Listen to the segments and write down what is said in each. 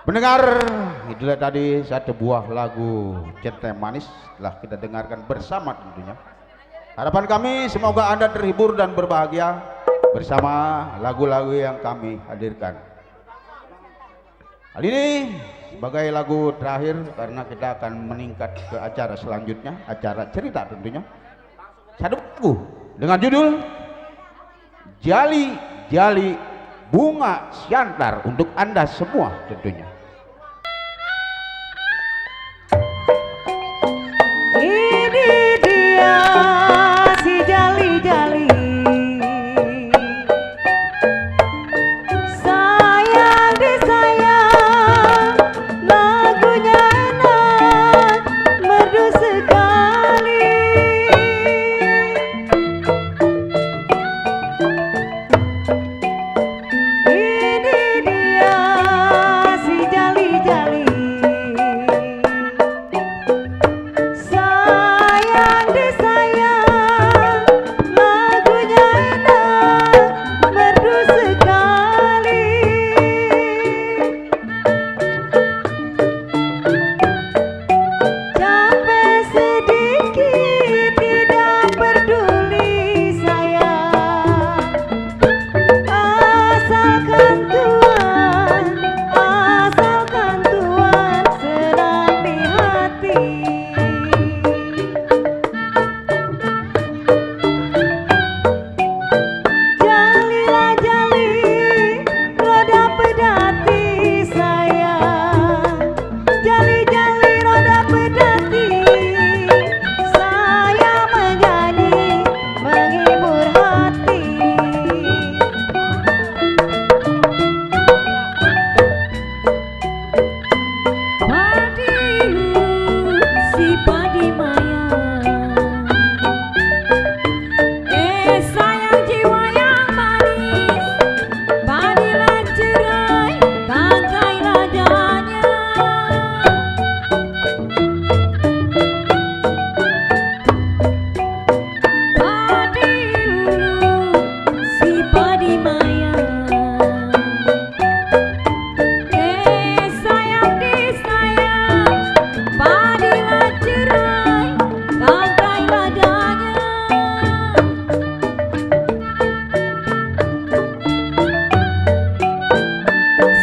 Pendengar, itulah tadi satu buah lagu Cinta Manis telah kita dengarkan bersama tentunya. Harapan kami semoga Anda terhibur dan berbahagia bersama lagu-lagu yang kami hadirkan. Kali ini sebagai lagu terakhir karena kita akan meningkat ke acara selanjutnya, acara cerita tentunya. Satu lagu dengan judul Jali Jali Bunga Siantar untuk Anda semua tentunya. Ini dia si jali-jali, sayang disayang, lagunya enak, merdu sekali. Ini dia si jali-jali,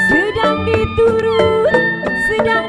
sedang diturut, sedang